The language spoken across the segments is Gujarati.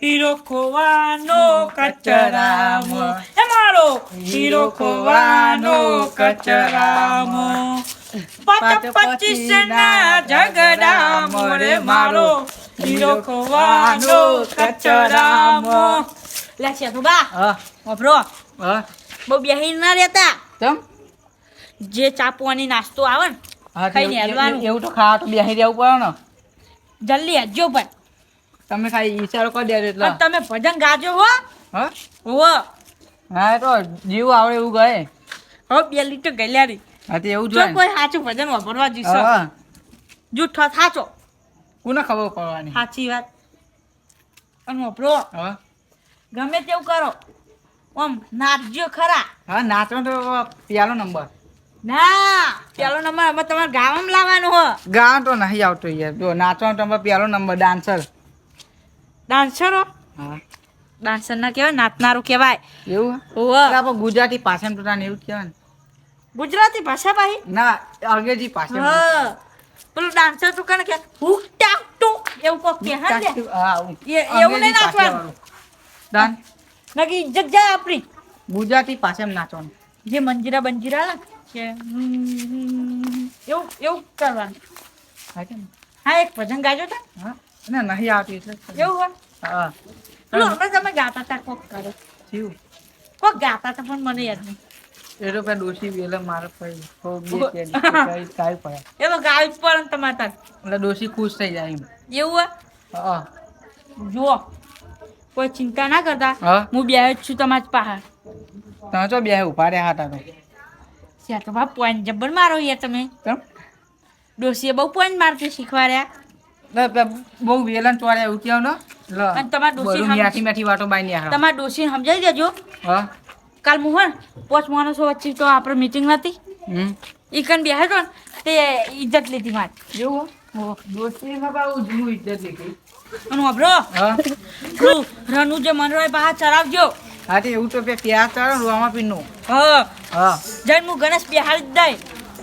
હીરો ખોવાનો કચરામાં એ મારો હીરો ખોવાનો કચરામાં 25 ના ઝઘડામાં રે મારો હીરો ખોવાનો કચરામાં લે છે તો બા હા ઓબરો હા બહુ બેહી ના રહેતા તમ જે ચાપવાની નાસ્તો આવે ને હા ખાઈને હેલવાનું એવું તો ખાવા તો બેસી રહેવું પડે ને જલ્દી હેજો પણ તમે ખાલી ઈશારો કરી દેજો એટલે અને તમે ભજન ગાજો હો હા હો હા તો જીવ આવડે એવું ગયે હો 2 લીટર ગલ્યારી હા તો એવું જો જોઈએ કોઈ સાચું ભજન વાપરવા જીશો હા જૂઠો થાચો કોને ખબર પડવાની સાચી વાત અને વાપરો હા ગમે તેવું કરો આમ નાચજો ખરા હા નાચવાનો તો પેલો નંબર ના પેલો નંબર અમે તમારે ગાવામાં લાવવાનો હો ગાવાનો તો નહીં આવતો યાર જો નાચવાનો તો પેલો નંબર ડાન્સર ડાન્સરો હા ડાન્સર ના કહેવાય નાચનારું કહેવાય એવું ઓહો આપણે ગુજરાતી પાછળ તો એવું જ કહેવાય ને ગુજરાતી ભાષા ભાઈ ના અંગ્રેજી પાછળ હા પેલું ડાન્સર તો કને કે હુક ટાક ટુ એવું કોક કે હા લે હા એવું નહીં નાચવાનું ડાન્સ નકી ઇજ્જત જાય આપણી ગુજરાતી પાછળ નાચવાનું જે મંજીરા બંજીરા ને કે એવું એવું કરવાનું હા કે હા એક ભજન ગાજો તો હા ના નહીં આવતી એટલે એવું હોય હા પેલું હમણાં તમે ગાતા હતા કોક કરો થયું કોક ગાતા હતા પણ મને યાદ નહીં એ તો પેલા ડોસી વેલે મારે પડી તો બે કે કાઈ પડે એ તો ગાવી જ પડે ને તમારે તાર એટલે ડોસી ખુશ થઈ જાય એમ એવું હોય હા જુઓ કોઈ ચિંતા ના કરતા હા હું બેહ જ છું તમારી પાસે તમે તો બે ઉભા રહ્યા હતા તો ત્યાં તો બાપ પોઈન્ટ જબ્બર મારો યાર તમે કેમ ડોસીએ બહુ પોઈન્ટ મારતી શીખવાડ્યા બહુ વેલન ચોરે એવું કેવું ને અને તમારા ડોશી બધું મીઠી મીઠી વાતો બાઈ ને તમારા ડોસીને સમજાવી દેજો હા કાલ હું હે 5 માણસો વચ્ચે તો આપણે મીટિંગ નથી હમ ઈ કન બેહે તો ને તે ઇજ્જત લીધી મારી એવું ડોસીમાં બહુ જૂનું ઇજ્જત લીધી અને વાપરો હા પેલું રનુ જે મનરોય બહાર ચરાવજો હા તે એવું તો ત્યાં ચાલો રોમા પીનું હા હા જઈને હું ગણેશ બિહારી જ દઈ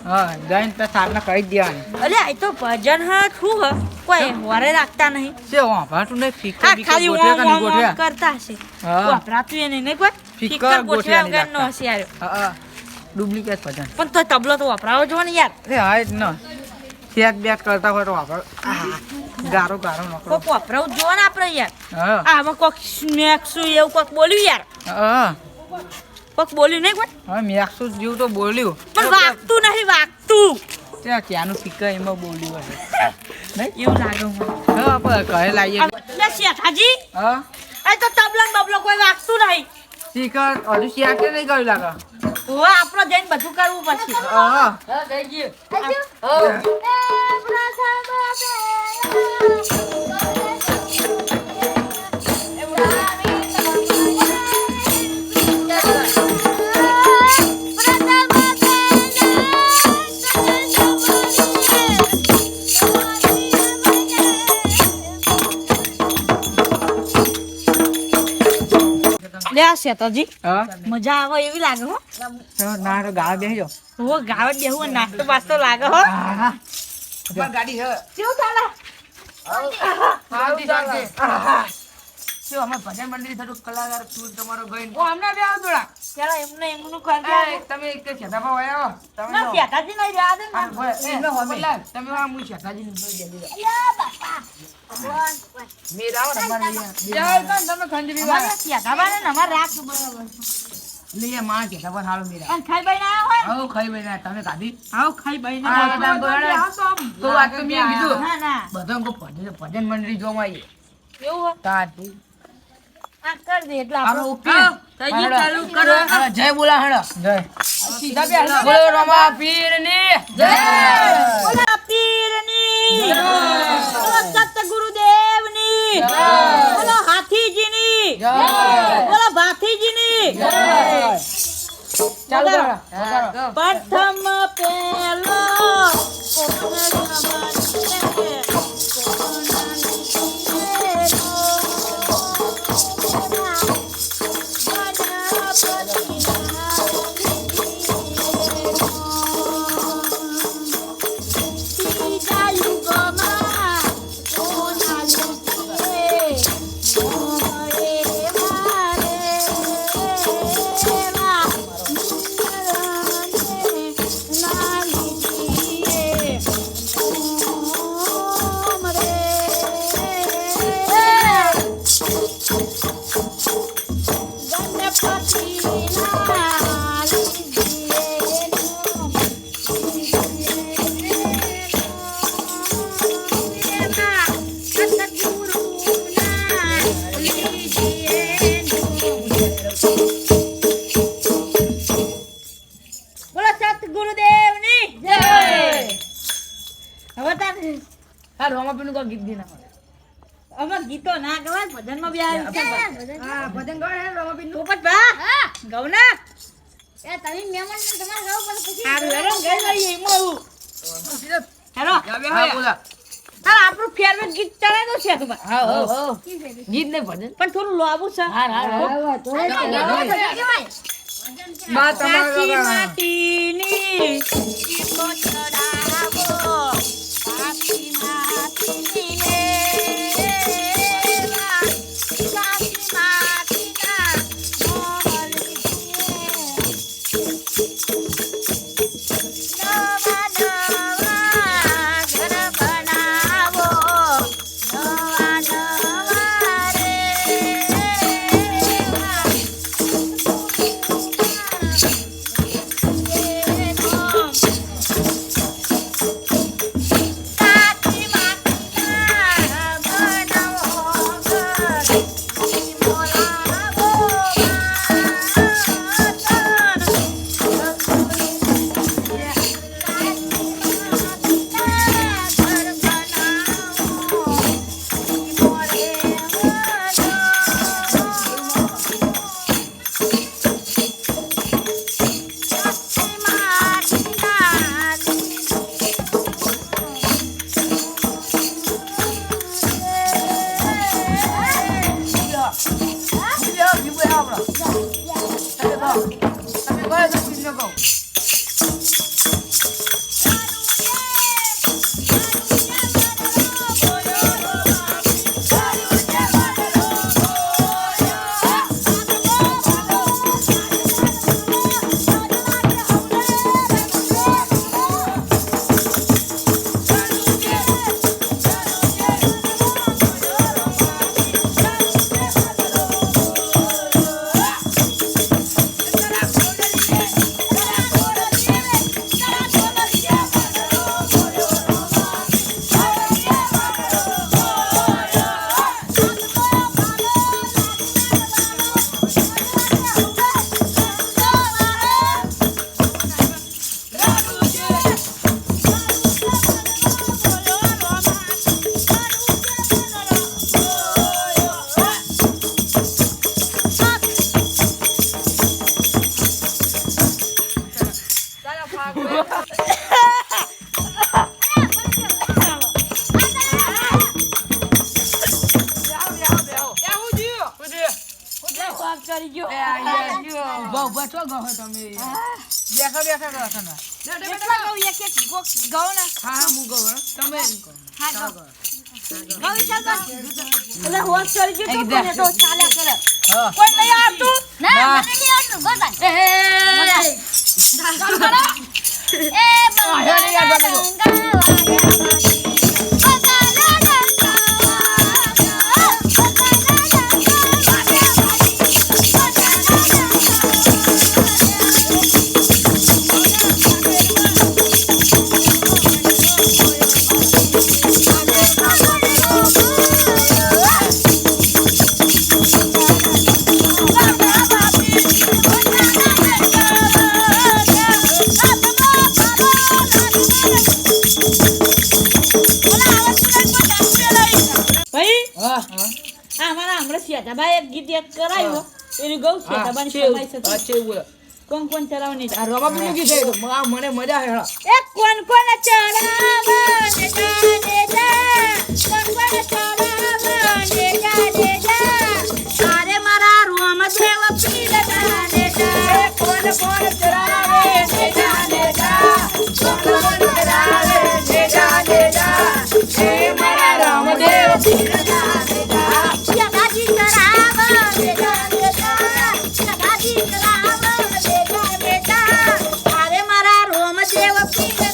હા જઈને તો સારના કહી જ દેવાની અલે આ તો ભજન હ શું હ કોઈ વરે રાખતા નહીં છે વાભાટું નહીં ફિકર આ ખાલી ગોઠવ્યા કે નહીં ઓમ ગોઠવ્યા કરતા હશે હા. વાપરાતું એ નહીં કોઈ ફિકર ફિકર ગોઠવ્યા ગોઠવ્યા વગર નો હશે યાર હા ડુપ્લિકેટ ભજન પણ તો તબલો તો વપરાવો જો ને યાર અરે હા જ ન શેક બેક કરતા હોય તો વાપર ગારો ગારો નકરો કોક વપરાવું જો ને આપણે યાર હા આમાં કોક સ્નેક્સું એવું કોક બોલ્યું યાર હા કોક બોલ્યું નહીં કોઈ હવે મેક્સુ જેવું તો બોલ્યું પણ વાગતું નહીં વાગતું ત્યાં ત્યાંનું ફિકર એમાં બોલ્યું હશે નહીં એવું લાગે મને હા આપણે ઘરે લાવીએ લે શેઠાજી હા આ તો તબલો ને બબલો કોઈ વાગતું નહીં શિખર હજુ શેક કે નહીં કર્યું લાગે હવે આપણે જઈને બધું કરવું પછી હા લે આ શેઠાજી હા મજા આવે એવી લાગે હો ના તો ગાળ બેસી જાઓ હો ગાવે બેહું નાસ્તો બાસ્તો લાગે હો હા ગાડી હે કેવું ચાલે શું અમે ભજન મંડળી થતું કલાકાર તું તમારો ભાઈ ઓ હમણાં બે આવો થોડા પેલા એમને એમનું કરતા તમે એક છેડા પર આવ્યો તમે ના શેઠાજી નહીં રહ્યા દે ને તમે આ મુ શેઠાજી ને જોઈ દેજો યા બાપા મેરા તમારે તમે ખંજરી અમારે શેઠાબાને ને અમારે રાખ બરાબર લે માં કે ખબર હાલો મેરા અને ખાઈ બાઈ ના આવો હોય આવો ખાઈ બેના તમે કાઢી આવો ખાઈ બાઈ હા, ના બધા ગોળા. તો વાત તો મેં કીધું ના ના બધા કો ભજન મંડળી જોવા આવી એવું હોય તાતી આ કર દે એટલે હાલો આપણે ઓકે થઈ ગયું ચાલુ કરો હા, જય બોલા હડો જય સીધા બે હાલો. બોલો રમા પીરની જય બોલા પીરની બોલો સત ગુરુદેવની બોલો હાથીજીની બોલો ભાથીજીની ચાલુ કરો પ્રથમ પેલો હા રોમાપીનું કોઈ ગીત દી ના અમે ગીતો ના ગવાય ભજનમાં બી આવી છે હા ભજન ગાવ હે રોમાપીનું પોપટ ભા ગાવ ના એ તમે મહેમાન ને તમારે ગાવ પણ પછી હારું હેરો ગઈ લઈએ એમાં હેરો હા બોલા હા આપણું ફેરવેટ ગીત ચાલે તો છે તું હા હો ગીત ને ભજન પણ થોડું લોબુ છે બા કાચી તમારા માટીની ગીતો ચડાવો કાચી માટીની લેવા કાચી માટીના મોહલી નવા નવા ઘર બનાવો નવા નવા રે કાચી માટીના બનાવો ઘર મોલાવો કરી ગયો બહુ બચો ગો તમે બેઠા બેઠા કરો તમે કેટલા ગાવ એક એક ગાવ ના હા હું ગો તમે હા ગાવ ગાવ ચાલ એટલે હોશ કરી ગયો તો કોને તો ચાલ્યા કરે હા કોઈ નહીં આવતું ના મને નહીં આવતું ગોતા ભાઈ એક ગીત યાદ કરાયો એની ગૌ છે તમારી સભાઈ છે અચ્છા બોલો કોણ કોણ ચલાવવાની આ રોમાપીનું ગીત છે તો મને મજા આવે એ કોણ કોણ ચલાવવાની દે જા કોણ કોણ ચલાવવાની દે જા તારે મારા રોમ દેવ પીર દે જા કોણ કોણ ચલાવે દે જા કોણ કોણ ચલાવે દે જા એ મારા રોમ દેવ પીર દે જા જગાજી કરાવ દે જા જગાજી કરાવ દે જા તારે મારા રોમ દેવ પીર દે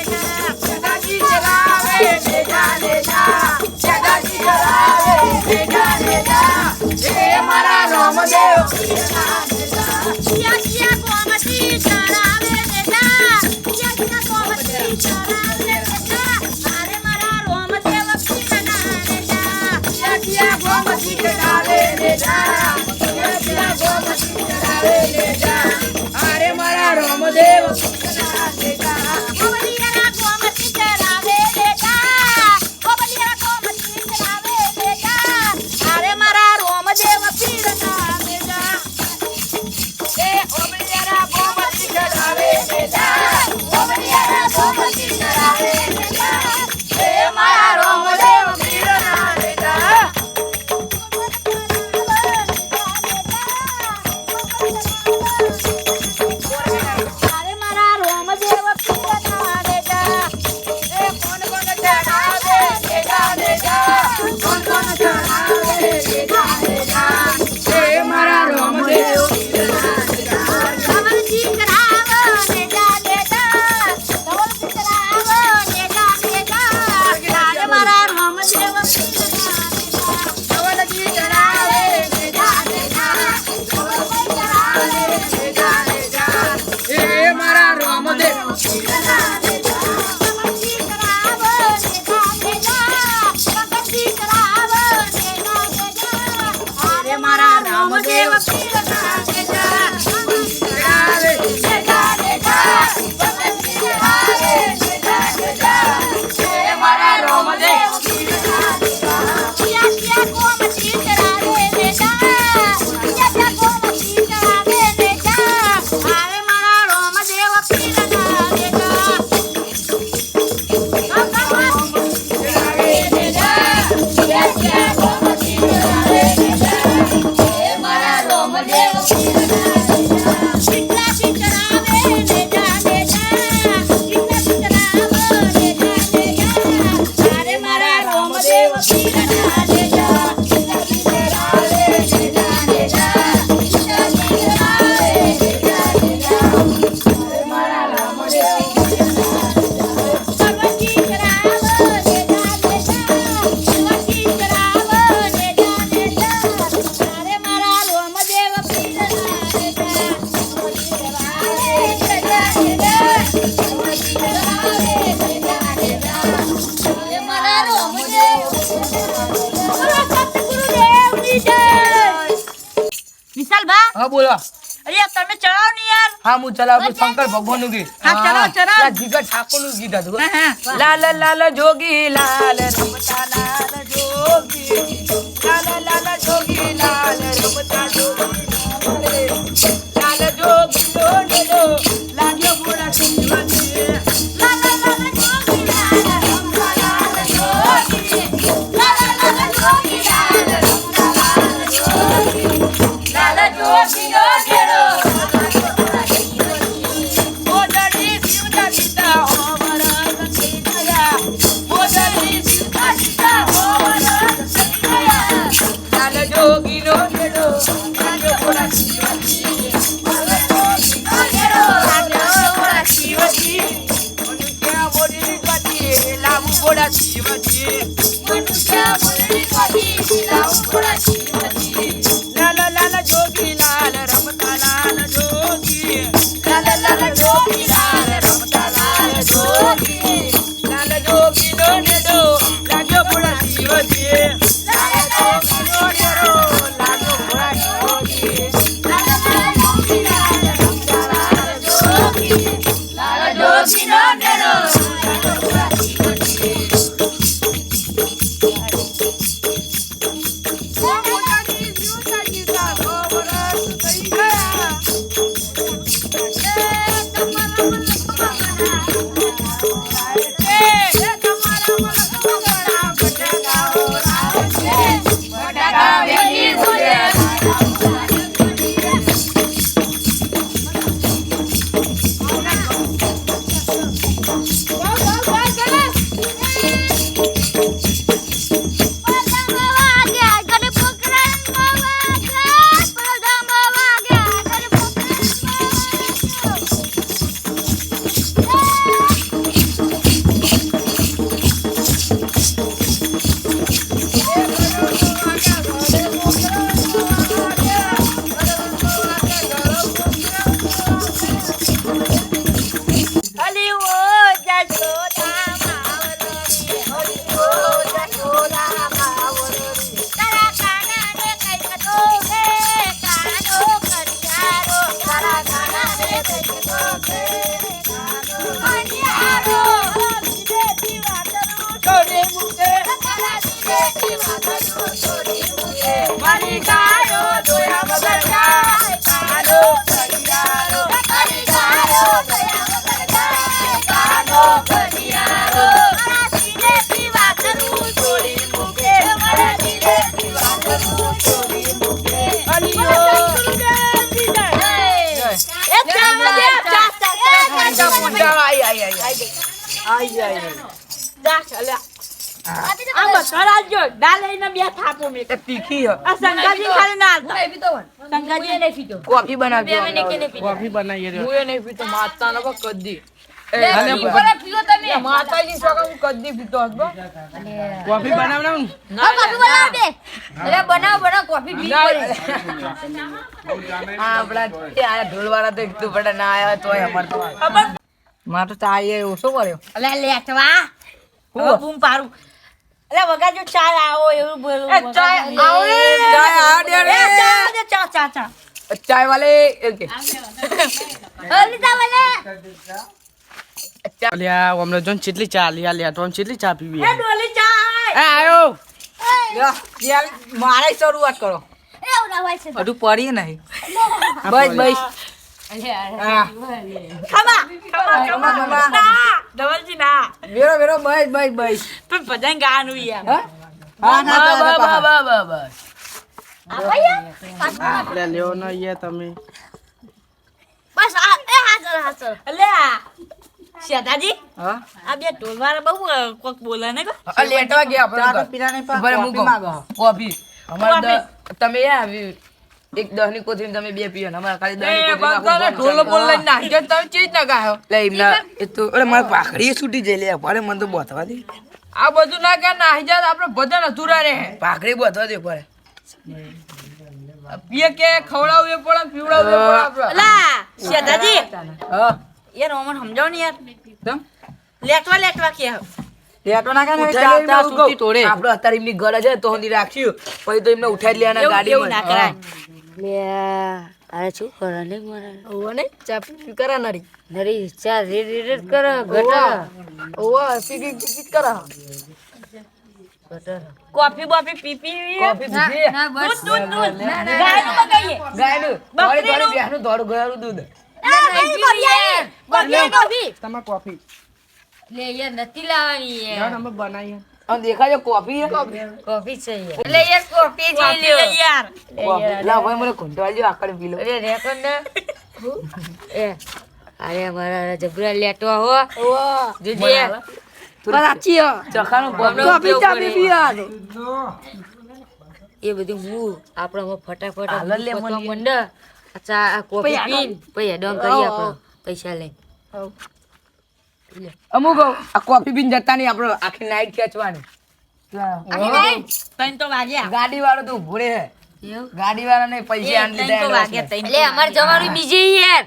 જા જગાજી કરાવે દે જા જગાજી કરાવે દે જા એ મારા રોમ દેવ પીર દે જા કિયા કોમતી ચડાવે દે જા કિયા કોમતી ચડાવે દે જા તારે મારા રોમ દેવ પીર દે જા કિયા કોમતી ચડાવે દે જા કિયા કોમતી ચડાવે દે જા અરે મારા રોમદેવ દે જા કોમતી ચડાવે દે જા બા હા બોલો અરે તમે ચડાવો ને યાર હા હું ચલાવું શંકર ભગવાન નું ગીત હા, ચલાવો, ચલાવો. પેલા જીગર ઠાકોર નું ગીત હતું લાલ લાલ જોગી લાલ રમતા લાલ જોગી લાલ લાલ જોગી લાલ રમતા જોગી લાલ જોગી લો લો લાગ્યો બોલા જીવતી લાલ લાલ જોગી લાલ રમતા લાલ જોગી લાલ લાલ જોગી લાલ રમતા લાલ જોગી લાલ જોગી નો નેડો લાગ્યો બોલા જીવતી લાલ જોગી નો નેડો લાગ્યો બોલા જીવતી લાલ જોગી લાલ રમતા લાલ જોગી લાલ જોગી નો નેડો લાગ્યો બોલા જીવતી કોફી બનાવજો કોફી બનાવીએ હું એ નહીં પીતો માતા ન કદી માતાજી સોગા હું કદી પીતો હતો કોફી બનાવ ના બનાવ કોફી પી આપડા ત્યાં ઢોલવાળા તો એકદમ બડા ના આવ્યા તોય અમાર તો માર તો ચાય ઓછો કર્યો અલે લેટવા હું બૂમ પારું અલે વગાડજો ચા આવો એવું બોલું ચાય આવો ચાય આ દે રે ચા ચાય વાલે ઓકે હલીતા વાલે અલ્યા હમણાં જોન કેટલી ચા લ્યા લ્યા તો કેટલી ચા પીવી એ ડોલી ચા એ આયો યાર મારે શરૂઆત કરો એવું ના હોય છે અડું પડી નહીં બસ બસ ખમા ડબલજી ના વેરો વેરો બસ બસ બસ પણ ભજન ગાવાનું યાર હા ના બસ આયા લે લેવો ન યે તમે બસ આ એ હાજર અલે શેતાજી હા આ બે ઢોલવાળા બહુ કોક બોલે ને આ લેટવા ગયા આપણે પીરા નહીં પા કોફી માંગો કોફી અમાર તમે એ આવી એક 10 ની કોથળી તમે બે પીઓ ને અમાર ખાલી 10 ની કોથળી ઢોલ બોલ લઈને નાખજો તમે ચીજ ના ગાયો લે એમના એ તો અરે માર પાખડી છૂટી જઈ લે પડે મને તો બોથવા દે આ બધું ના કે નાહી જાય આપણે ભજન અધૂરા રહે પાખડી બોથવા દે પડે પીએ કે ખવડાવું એ પડે પીવડાવું એ પડે આપણે અલા શેતાજી હા યાર ઓમન સમજાવ ને યાર તમ લેટવા કે લેટો ના કાને ચાલતા સુતી તોડે આપણો અત્યારે એમની ગરજ છે તો હંધી રાખ્યું પછી તો એમને ઉઠાઈ લેવાના ગાડી એવું ના કરાય લે અરે શું કરે ને મારે ઓવો ને ચા પી કરા નરી નરી ચા રેડ કરે ગટર ઓવો પી કરા ગટર કોફી બોફી પીપી કોફી પીધી ના બસ ગાયનું બગાઈએ ગાયનું બકરીનું. બેહનું દોડું ગયારું દૂધ કોફી તમાર કોફી લે યાર નથી લાવવાની યાર અમે બનાવી આમ દેખાય કોફી કોફી છે યાર લે યાર કોફી જોઈ કોફી લ્યો લઈ યાર લા ભાઈ મને ઘંટો આલ્યો આકડે પી લો અરે રેકન ને એ અરે મારા જબરા લેટવા હો જોજે કરાચી ચખાનું કોફી ચા પી પીવાનો એ બધું હું આપણે ફટાફટ હાલ લે મને. મંડ અચ્છા આ કોફી પીન પછી ડોમ કરી આપણે પૈસા લઈ અમુક આ કોફી પીને જતા નહીં આપણે આખી નાઈટ ખેંચવાની તૈન તો વાગ્યા ગાડી વાળો તો ઉભો રહે એવું ગાડી વાળા ને પૈસા આન તૈન તો વાગ્યા લીધા તૈન એટલે અમારે જવાનું બીજે યાર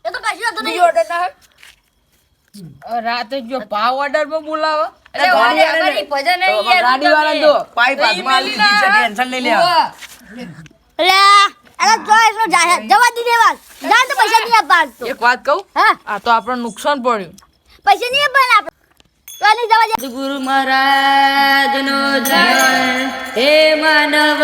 એ તો કશું હતું નહીં ઓર્ડર ના રાતે જો પાવ ઓર્ડર માં બોલાવો એટલે ગાડી અમારી ભજન નહીં તો યાર ગાડી વાળા તો પાઇપ હાથમાં આલી દીધી છે ટેન્શન લઈ લેવા જવા દીધે વાત જાન તો પૈસા નહીં આપવા તો એક વાત કહું હા આ તો આપણને નુકસાન પડ્યું પૈસા નહીં આપવાના આપણે તો નહીં જવા દે ગુરુ મહારાજ નો જય હે માનવ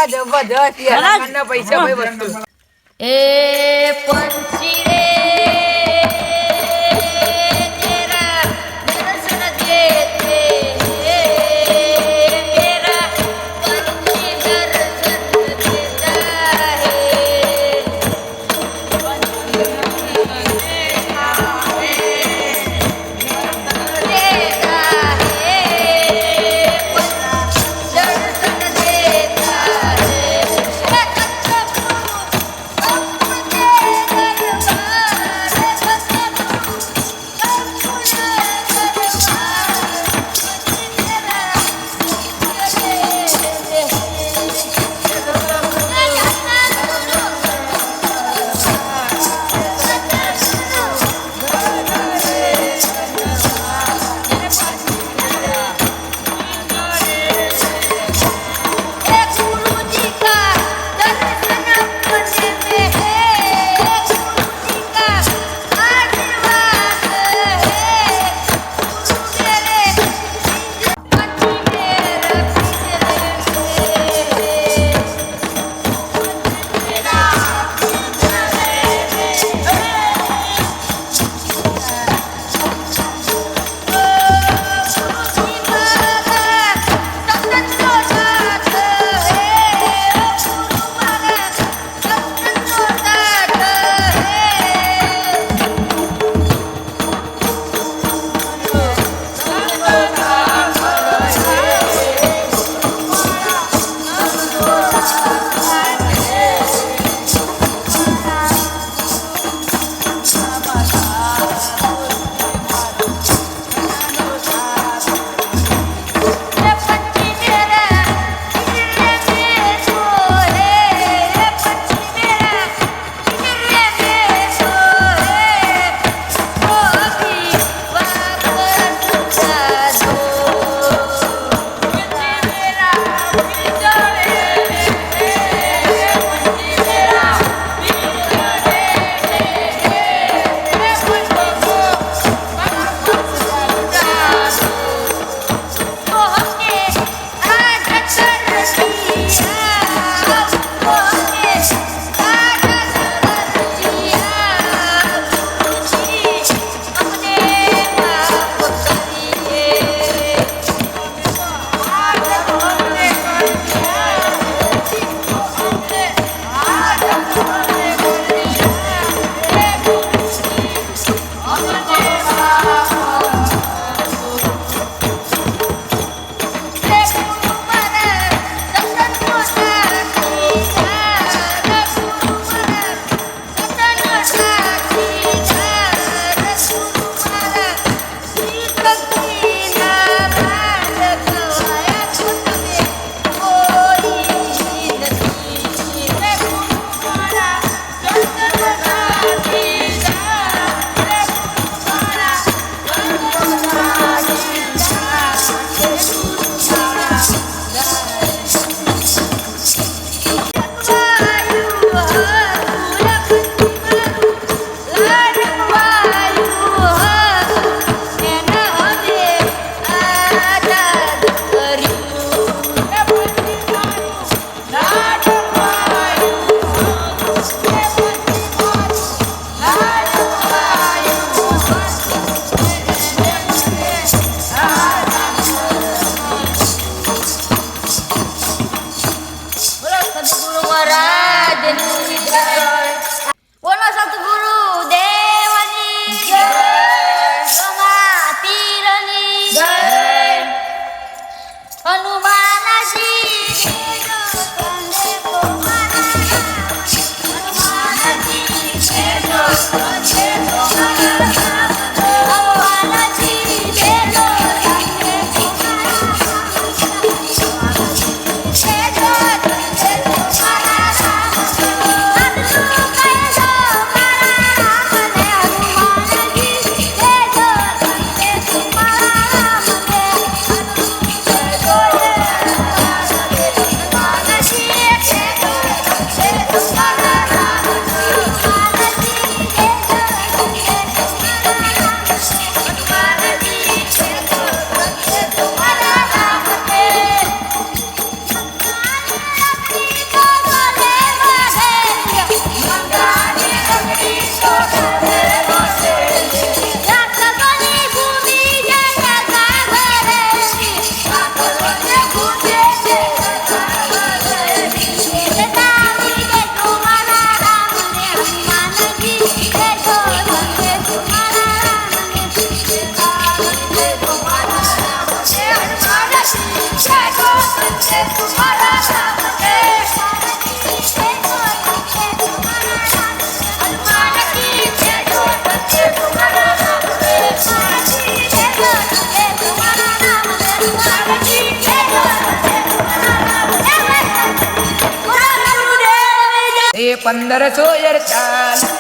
જબરજસ્ત યાર લગનના પૈસા ભાઈ વસ્તુ એ પંછી રે તેરા દર્શન દેતે મેરા પંછી દર્શન દેતા હે એ 1540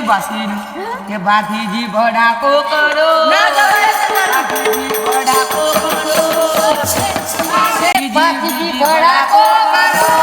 બાસરીનું કે ભાતીજી ભડાકો કરો ભાતીજી ભડાકો કરો ભાતીજી ભડાકો કરો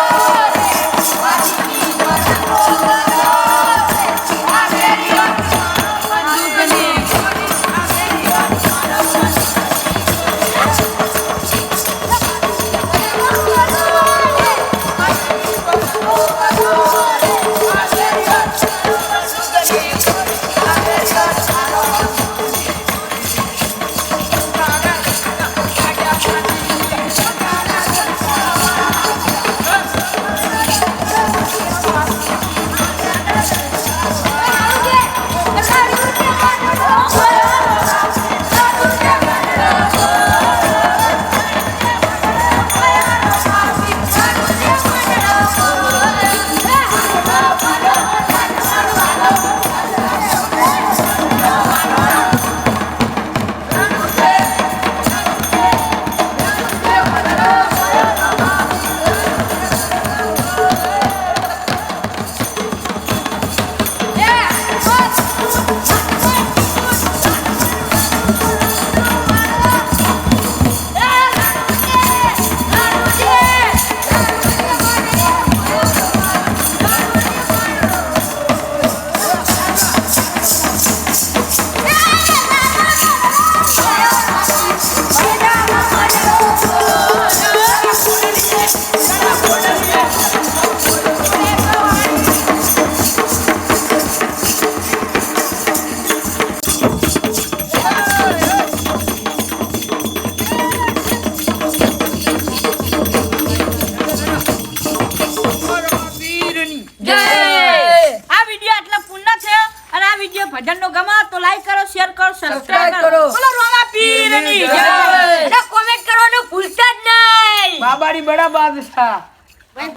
ભજનનો ગમા તો લાઈક કરો, શેર કરો, સબસ્ક્રાઇબ કરો. બોલો રોમા પીરની જય. કોમેન્ટ કરવાનું ભૂલતા જ નહીં. બાબાડી બડા બાદશાહ.